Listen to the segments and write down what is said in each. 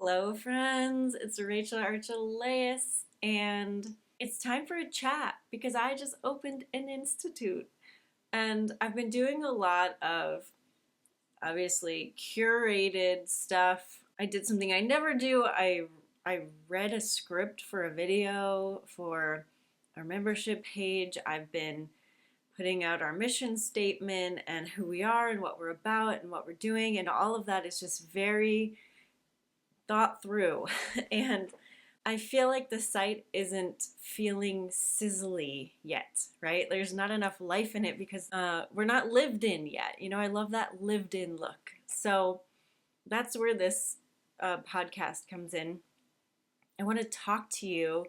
Hello, friends. It's Rachel Archelaus, and it's time for a chat because I just opened an institute, and I've been doing a lot of obviously curated stuff. I did something I never do. I read a script for a video for our membership page. I've been putting out our mission statement and who we are and what we're about and what we're doing, and all of that is just very thought through. And I feel like the site isn't feeling sizzly yet, right? There's not enough life in it because we're not lived in yet. I love that lived in look. So that's where this podcast comes in. I want to talk to you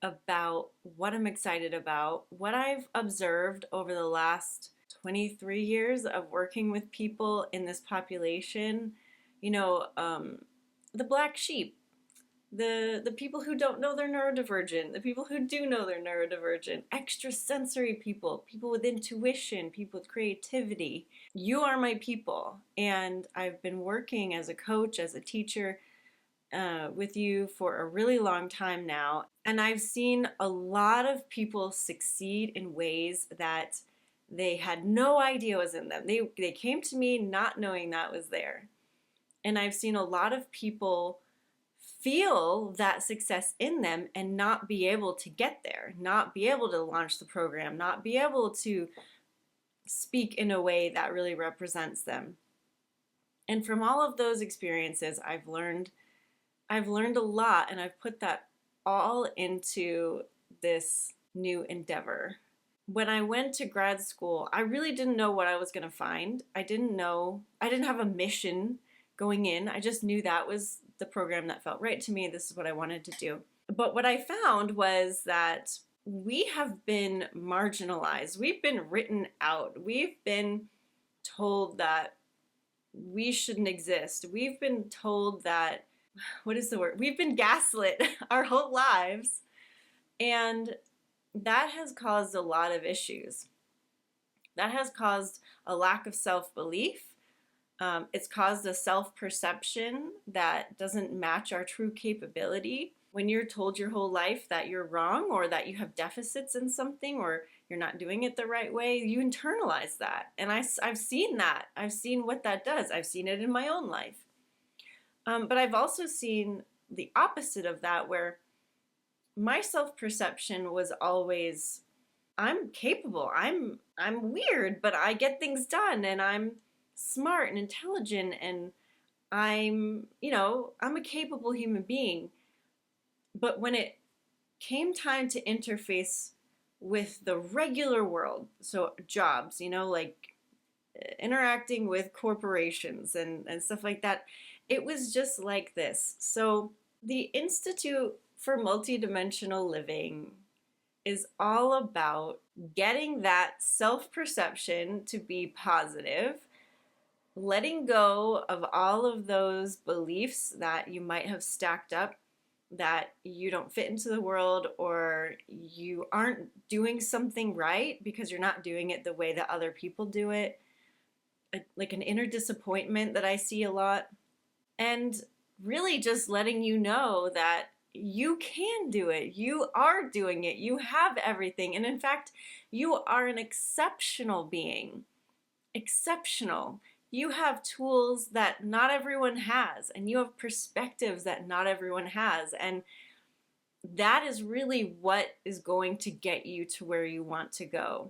about what I'm excited about, what I've observed over the last 23 years of working with people in this population. The black sheep, the people who don't know they're neurodivergent, the people who do know they're neurodivergent, extrasensory people, people with intuition, people with creativity. You are my people, and I've been working as a coach, as a teacher with you for a really long time now, and I've seen a lot of people succeed in ways that they had no idea was in them. They came to me not knowing that was there. And I've seen a lot of people feel that success in them and not be able to get there, not be able to launch the program, not be able to speak in a way that really represents them. And from all of those experiences, I've learned a lot, and I've put that all into this new endeavor. When I went to grad school, I really didn't know what I was going to find. I didn't have a mission going in. I just knew that was the program that felt right to me. This is what I wanted to do. But what I found was that we have been marginalized. We've been written out. We've been told that we shouldn't exist. We've been told that, what is the word? We've been gaslit our whole lives. And that has caused a lot of issues. That has caused a lack of self-belief. It's caused a self-perception that doesn't match our true capability. When you're told your whole life that you're wrong or that you have deficits in something or you're not doing it the right way, you internalize that. And I've seen that. I've seen what that does. I've seen it in my own life. But I've also seen the opposite of that, where my self-perception was always, I'm capable, I'm weird, but I get things done, and I'm smart and intelligent, and I'm a capable human being. But when it came time to interface with the regular world, so jobs, like interacting with corporations and stuff like that, it was just like this. So the Institute for Multidimensional Living is all about getting that self-perception to be positive, letting go of all of those beliefs that you might have stacked up, that you don't fit into the world or you aren't doing something right because you're not doing it the way that other people do it, like an inner disappointment that I see a lot. And really just letting you know that you can do it. You are doing it. You have everything. And in fact, you are an exceptional being. Exceptional. You have tools that not everyone has, and you have perspectives that not everyone has. And that is really what is going to get you to where you want to go.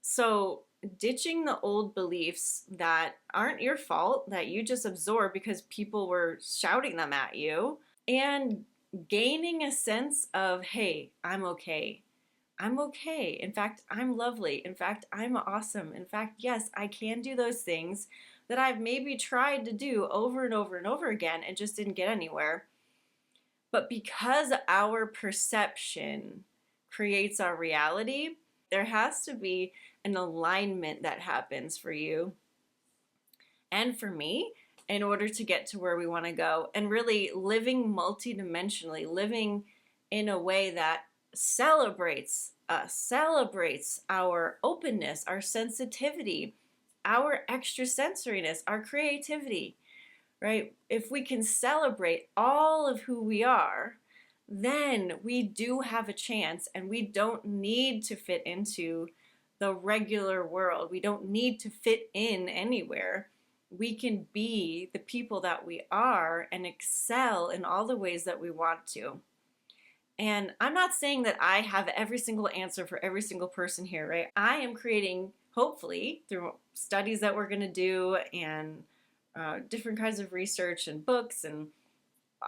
So ditching the old beliefs that aren't your fault, that you just absorb because people were shouting them at you, and gaining a sense of, hey, I'm okay. I'm okay. In fact, I'm lovely. In fact, I'm awesome. In fact, yes, I can do those things that I've maybe tried to do over and over and over again and just didn't get anywhere. But because our perception creates our reality, there has to be an alignment that happens for you and for me in order to get to where we want to go, and really living multidimensionally, living in a way that celebrates us, celebrates our openness, our sensitivity, our extrasensoriness, our creativity. right? If we can celebrate all of who we are, then we do have a chance, and we don't need to fit into the regular world. We don't need to fit in anywhere. We can be the people that we are and excel in all the ways that we want to. And I'm not saying that I have every single answer for every single person here, right? I am creating, hopefully, through studies that we're going to do and different kinds of research and books and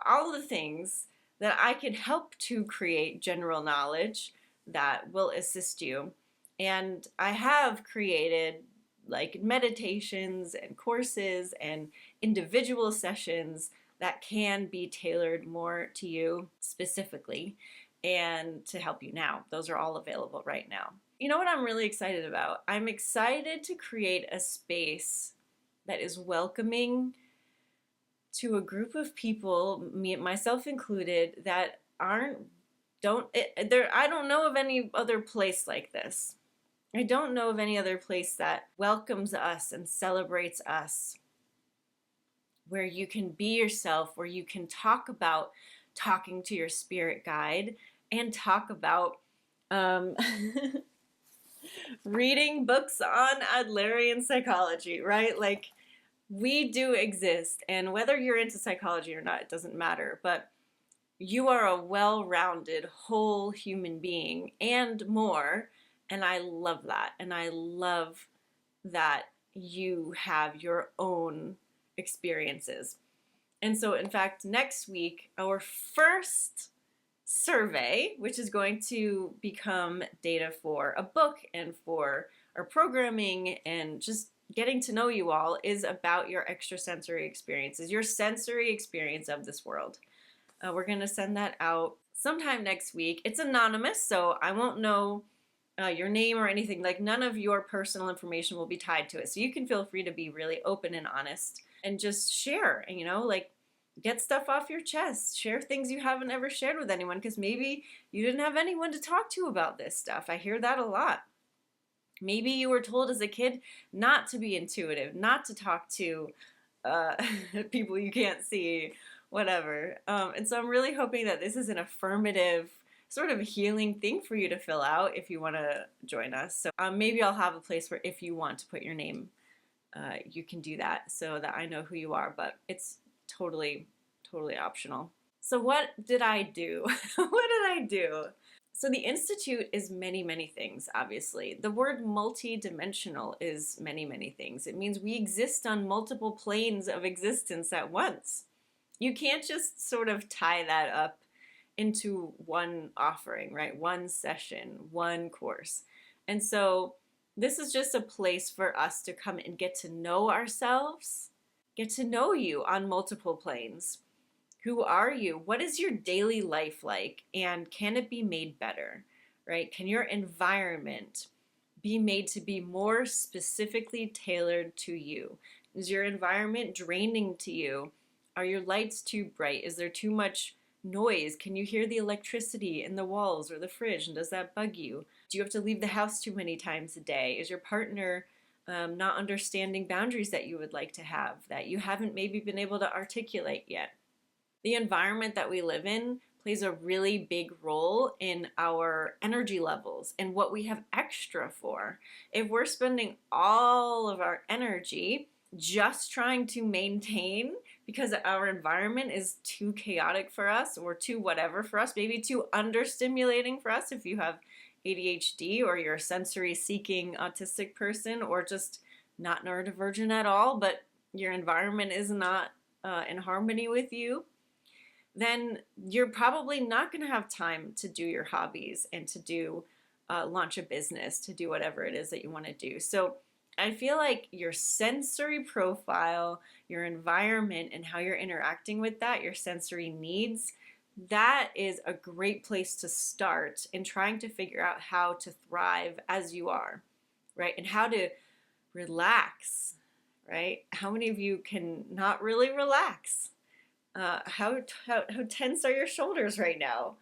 all of the things, that I can help to create general knowledge that will assist you. And I have created like meditations and courses and individual sessions that can be tailored more to you specifically and to help you now. Those are all available right now. You know what I'm really excited about? I'm excited to create a space that is welcoming to a group of people, myself included, that I don't know of any other place like this. I don't know of any other place that welcomes us and celebrates us, where you can be yourself, where you can talk about talking to your spirit guide and talk about reading books on Adlerian psychology, right? Like, we do exist, and whether you're into psychology or not, it doesn't matter, but you are a well-rounded, whole human being and more, and I love that, and I love that you have your own experiences. And so, in fact, next week, our first survey, which is going to become data for a book and for our programming and just getting to know you all, is about your extrasensory experiences, your sensory experience of this world. We're going to send that out sometime next week. It's anonymous, so I won't know your name or anything. Like, none of your personal information will be tied to it. So you can feel free to be really open and honest and just share, you know, like, get stuff off your chest. Share things you haven't ever shared with anyone, because maybe you didn't have anyone to talk to about this stuff. I hear that a lot. Maybe you were told as a kid not to be intuitive, not to talk to people you can't see, whatever. And so I'm really hoping that this is an affirmative sort of healing thing for you to fill out if you want to join us. So maybe I'll have a place where if you want to put your name, you can do that so that I know who you are, but it's totally optional. So what did I do? What did I do? So the Institute is many things, obviously. The word multidimensional is many things. It means we exist on multiple planes of existence at once. You can't just sort of tie that up into one offering, right? One session, one course. And so this is just a place for us to come and get to know ourselves, get to know you on multiple planes. Who are you? What is your daily life like? And can it be made better, right? Can your environment be made to be more specifically tailored to you? Is your environment draining to you? Are your lights too bright? Is there too much noise? Can you hear the electricity in the walls or the fridge? And does that bug you? Do you have to leave the house too many times a day? Is your partner not understanding boundaries that you would like to have, that you haven't maybe been able to articulate yet? The environment that we live in plays a really big role in our energy levels and what we have extra for. If we're spending all of our energy just trying to maintain because our environment is too chaotic for us or too whatever for us, maybe too understimulating for us if you have ADHD or you're a sensory seeking autistic person, or just not neurodivergent at all, but your environment is not in harmony with you, then you're probably not going to have time to do your hobbies and to do launch a business, to do whatever it is that you want to do. So I feel like your sensory profile, your environment, and how you're interacting with that, your sensory needs, that is a great place to start in trying to figure out how to thrive as you are, right? And how to relax, right? How many of you can not really relax? How tense are your shoulders right now?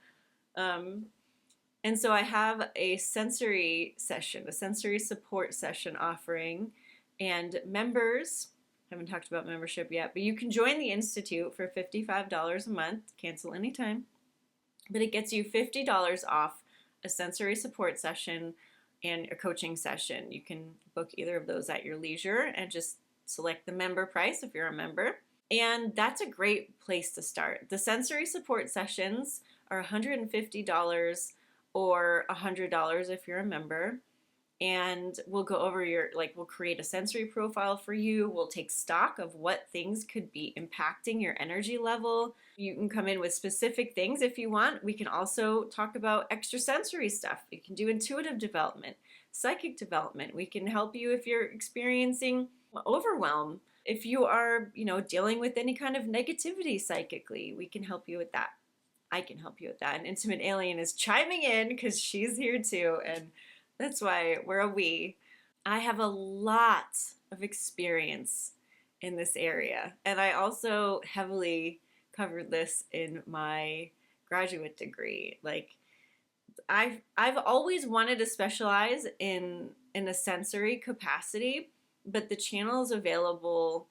And so I have a sensory session, a sensory support session offering, and members Haven't talked about membership yet, but you can join the Institute for $55 a month, cancel anytime. But it gets you $50 off a sensory support session and a coaching session. You can book either of those at your leisure and just select the member price if you're a member. And that's a great place to start. The sensory support sessions are $150 or $100 if you're a member. And we'll go over we'll create a sensory profile for you. We'll take stock of what things could be impacting your energy level. You can come in with specific things if you want. We can also talk about extrasensory stuff. We can do intuitive development, psychic development. We can help you if you're experiencing overwhelm. If you are, dealing with any kind of negativity psychically, we can help you with that. I can help you with that. And Intimate Alien is chiming in because she's here too. And that's why we're a we. I have a lot of experience in this area. And I also heavily covered this in my graduate degree. I've always wanted to specialize in a sensory capacity, but the channels available,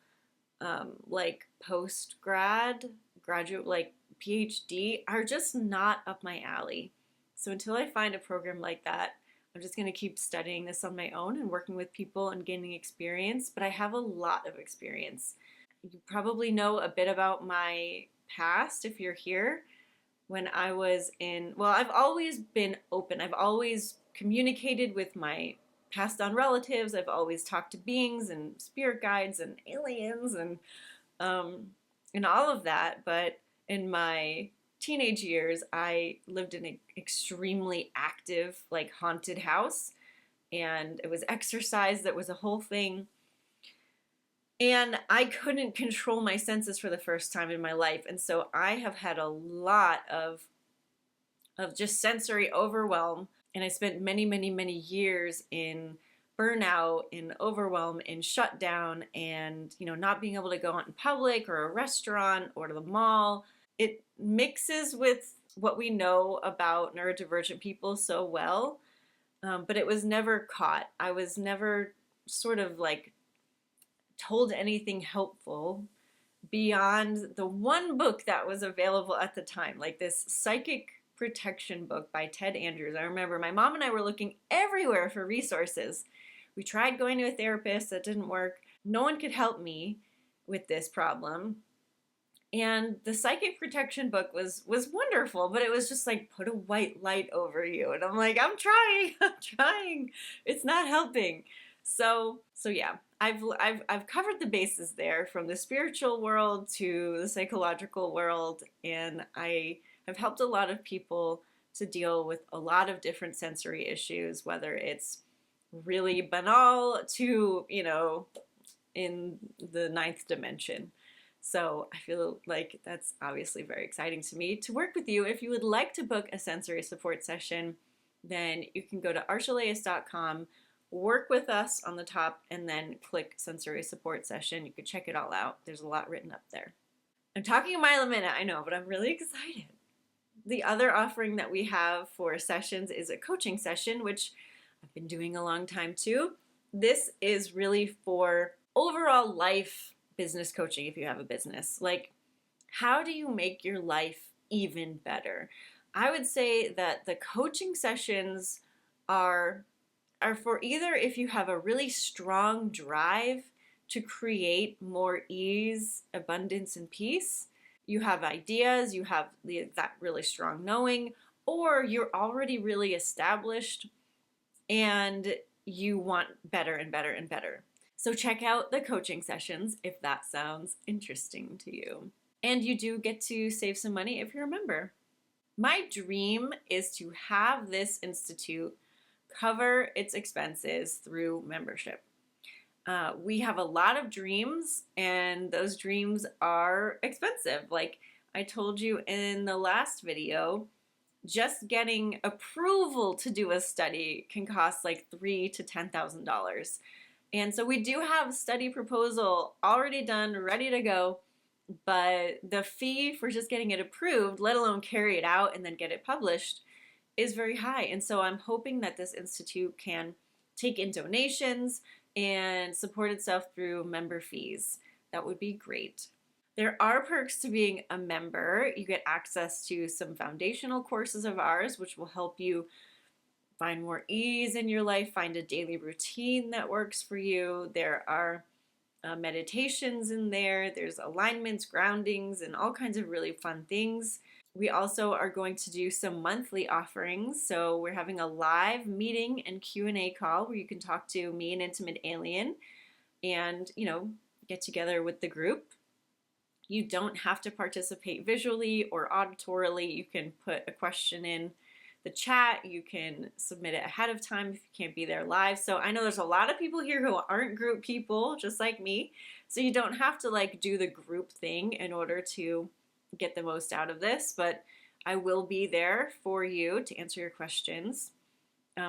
post-grad, graduate, PhD, are just not up my alley. So until I find a program like that, I'm just going to keep studying this on my own and working with people and gaining experience, but I have a lot of experience. You probably know a bit about my past if you're here. When I was I've always been open. I've always communicated with my passed on relatives. I've always talked to beings and spirit guides and aliens and all of that. But in my teenage years, I lived in an extremely active, haunted house, and it was exercise. That was a whole thing. And I couldn't control my senses for the first time in my life. And so I have had a lot of just sensory overwhelm. And I spent many, many, many years in burnout, in overwhelm, in shutdown, and, not being able to go out in public or a restaurant or to the mall. It mixes with what we know about neurodivergent people so well, but it was never caught. I was never sort of told anything helpful beyond the one book that was available at the time, this psychic protection book by Ted Andrews. I remember my mom and I were looking everywhere for resources. We tried going to a therapist. That didn't work. No one could help me with this problem. And the psychic protection book was wonderful, but it was just put a white light over you. And I'm I'm trying. It's not helping. So yeah, I've covered the bases there, from the spiritual world to the psychological world, and I have helped a lot of people to deal with a lot of different sensory issues, whether it's really banal to, in the ninth dimension. So I feel like that's obviously very exciting to me to work with you. If you would like to book a sensory support session, then you can go to archelaus.com, work with us on the top, and then click sensory support session. You can check it all out. There's a lot written up there. I'm talking a mile a minute, I know, but I'm really excited. The other offering that we have for sessions is a coaching session, which I've been doing a long time too. This is really for overall life business coaching. If you have a business, how do you make your life even better? I would say that the coaching sessions are for either if you have a really strong drive to create more ease, abundance, and peace, you have ideas, you have that really strong knowing, or you're already really established and you want better and better and better. So check out the coaching sessions if that sounds interesting to you. And you do get to save some money if you're a member. My dream is to have this institute cover its expenses through membership. We have a lot of dreams, and those dreams are expensive. Like I told you in the last video, just getting approval to do a study can cost like $3,000 to $10,000. And so we do have a study proposal already done, ready to go, but the fee for just getting it approved, let alone carry it out and then get it published, is very high. And so I'm hoping that this institute can take in donations and support itself through member fees. that would be great. There are perks to being a member. You get access to some foundational courses of ours, which will help you find more ease in your life, find a daily routine that works for you. There are meditations in there. There's alignments, groundings, and all kinds of really fun things. We also are going to do some monthly offerings. So we're having a live meeting and Q&A call where you can talk to me, an intimate alien, and, get together with the group. You don't have to participate visually or auditorily. You can put a question in the chat. You can submit it ahead of time if you can't be there live. So I know there's a lot of people here who aren't group people, just like me. So you don't have to do the group thing in order to get the most out of this, but I will be there for you to answer your questions.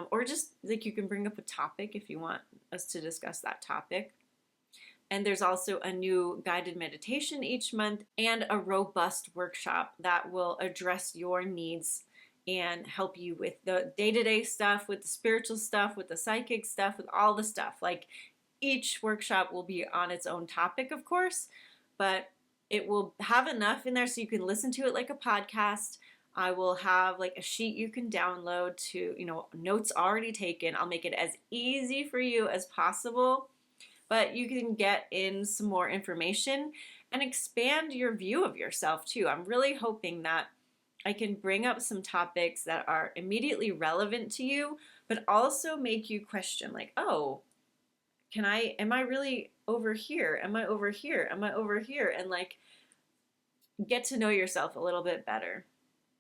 Or just you can bring up a topic if you want us to discuss that topic. And there's also a new guided meditation each month and a robust workshop that will address your needs and help you with the day-to-day stuff, with the spiritual stuff, with the psychic stuff, with all the stuff. Each workshop will be on its own topic, of course, but it will have enough in there so you can listen to it like a podcast. I will have a sheet you can download to, notes already taken. I'll make it as easy for you as possible, but you can get in some more information and expand your view of yourself too. I'm really hoping that I can bring up some topics that are immediately relevant to you, but also make you question oh, am I really over here? Am I over here? Am I over here? And get to know yourself a little bit better.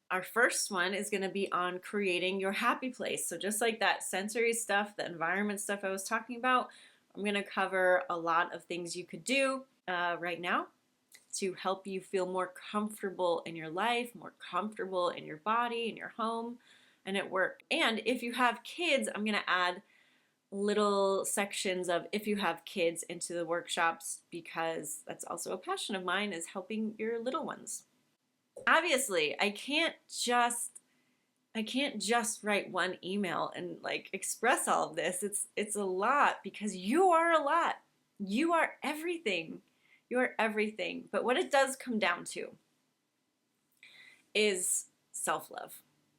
Our first one is going to be on creating your happy place. So just like that sensory stuff, the environment stuff I was talking about, I'm going to cover a lot of things you could do right now to help you feel more comfortable in your life, more comfortable in your body, in your home, and at work. And if you have kids, I'm going to add little sections of if you have kids into the workshops, because that's also a passion of mine, is helping your little ones. Obviously, I can't just write one email and express all of this. It's a lot, because you are a lot. You are everything. You are everything. But what it does come down to is self-love,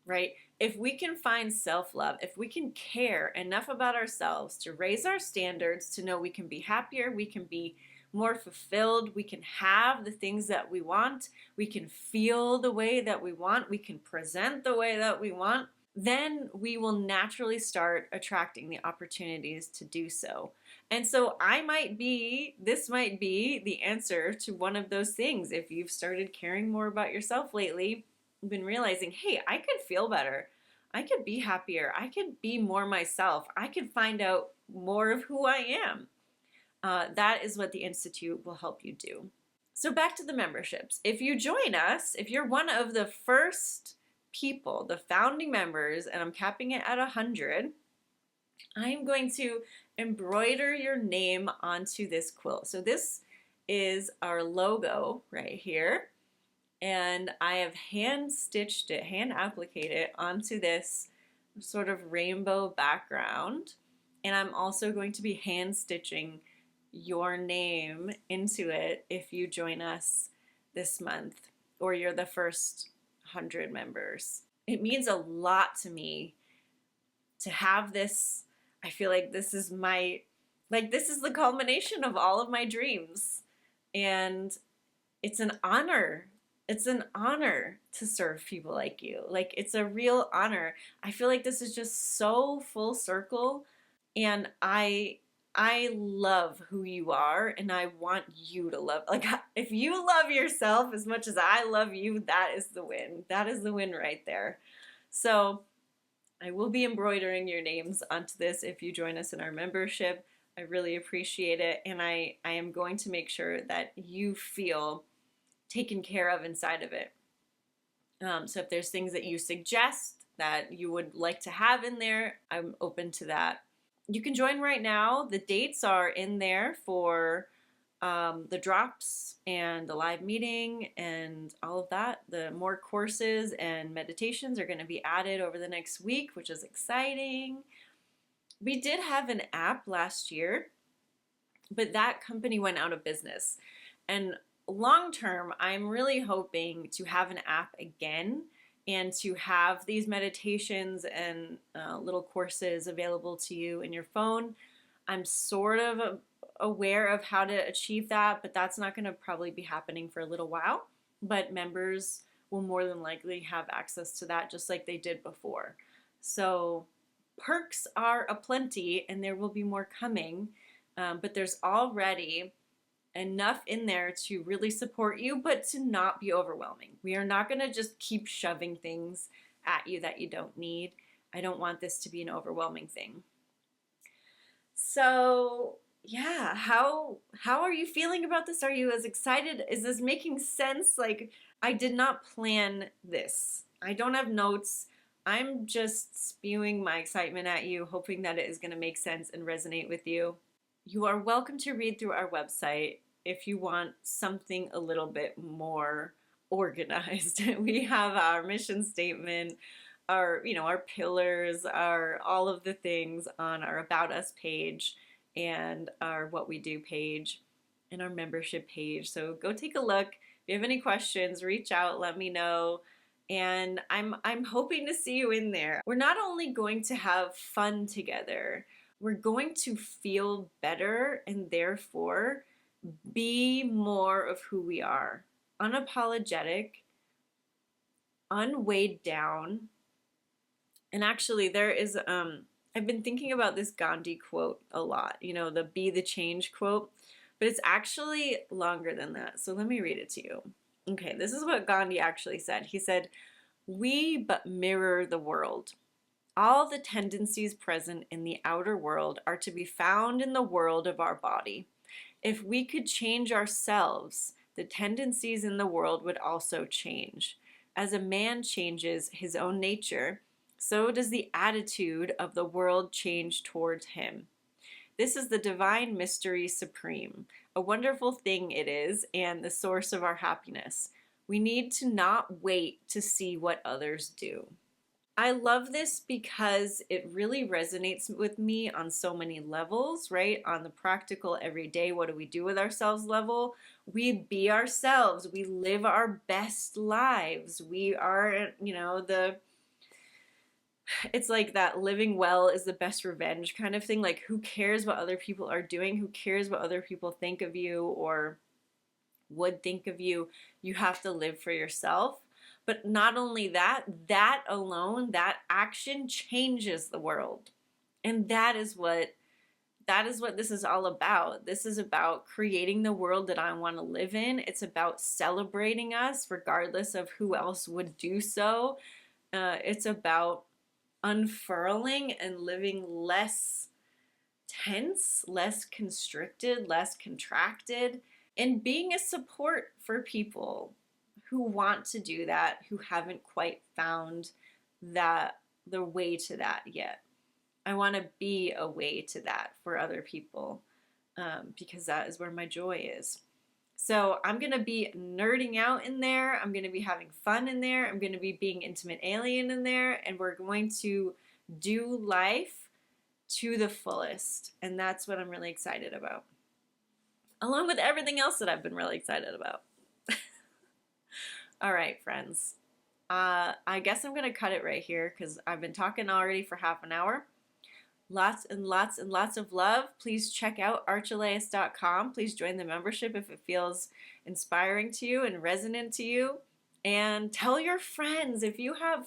right? If we can find self-love, if we can care enough about ourselves to raise our standards, to know we can be happier, we can be more fulfilled, we can have the things that we want, we can feel the way that we want, we can present the way that we want, then we will naturally start attracting the opportunities to do so. And so this might be the answer to one of those things. If you've started caring more about yourself lately, you've been realizing, hey, I could feel better. I could be happier. I could be more myself. I could find out more of who I am. That is what the Institute will help you do. So back to the memberships. If you join us, if you're one of the first people, the founding members, and I'm capping it at 100, I'm going to embroider your name onto this quilt. So this is our logo right here. And I have hand stitched it, hand appliqued it onto this sort of rainbow background. And I'm also going to be hand stitching your name into it if you join us this month or you're the first 100 members. It means a lot to me to have this. I feel like this is this is the culmination of all of my dreams. And it's an honor. It's an honor to serve people like you. It's a real honor. I feel like this is just so full circle, and I love who you are, and I want you to love. If you love yourself as much as I love you, that is the win. That is the win right there. So I will be embroidering your names onto this if you join us in our membership. I really appreciate it, and I am going to make sure that you feel taken care of inside of it. So if there's things that you suggest that you would like to have in there, I'm open to that. You can join right now. The dates are in there for the drops and the live meeting and all of that. The more courses and meditations are going to be added over the next week, which is exciting. We did have an app last year But that company went out of business. And long term, I'm really hoping to have an app again and to have these meditations and little courses available to you in your phone. I'm sort of aware of how to achieve that, but that's not going to probably be happening for a little while. But members will more than likely have access to that just like they did before. So perks are aplenty, and there will be more coming, but there's already enough in there to really support you, but to not be overwhelming. We are not going to just keep shoving things at you that you don't need. I don't want this to be an overwhelming thing. So yeah, how are you feeling about this? Are you as excited? Is this making sense? Like, I did not plan this. I don't have notes. I'm just spewing my excitement at you, hoping that it is going to make sense and resonate with you. You are welcome to read through our website if you want something a little bit more organized. We have our mission statement, our pillars, our all of the things on our About Us page and our What We Do page and our membership page. So go take a look. If you have any questions, reach out, let me know. And I'm hoping to see you in there. We're not only going to have fun together, we're going to feel better and therefore be more of who we are. Unapologetic, unweighed down. And actually there is, I've been thinking about this Gandhi quote a lot, the be the change quote, but it's actually longer than that. So let me read it to you. Okay, this is what Gandhi actually said. He said, "We but mirror the world. All the tendencies present in the outer world are to be found in the world of our body. If we could change ourselves, the tendencies in the world would also change. As a man changes his own nature, so does the attitude of the world change towards him. This is the divine mystery supreme. A wonderful thing it is, and the source of our happiness. We need to not wait to see what others do." I love this because it really resonates with me on so many levels, right? On the practical, everyday, what do we do with ourselves level? We be ourselves. We live our best lives. We are, it's like that living well is the best revenge kind of thing. Like, who cares what other people are doing? Who cares what other people think of you or would think of you? You have to live for yourself. But not only that, that alone, that action changes the world. And that is what this is all about. This is about creating the world that I want to live in. It's about celebrating us regardless of who else would do so. It's about unfurling and living less tense, less constricted, less contracted, and being a support for people who want to do that, who haven't quite found the way to that yet. I want to be a way to that for other people because that is where my joy is. So I'm going to be nerding out in there. I'm going to be having fun in there. I'm going to be being intimate alien in there. And we're going to do life to the fullest. And that's what I'm really excited about. Along with everything else that I've been really excited about. All right, friends. I guess I'm going to cut it right here because I've been talking already for half an hour. Lots and lots and lots of love. Please check out Archelaus.com. Please join the membership if it feels inspiring to you and resonant to you. And tell your friends, if you have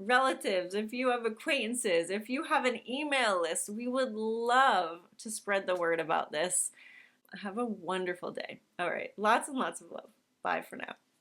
relatives, if you have acquaintances, if you have an email list, we would love to spread the word about this. Have a wonderful day. All right, lots and lots of love. Bye for now.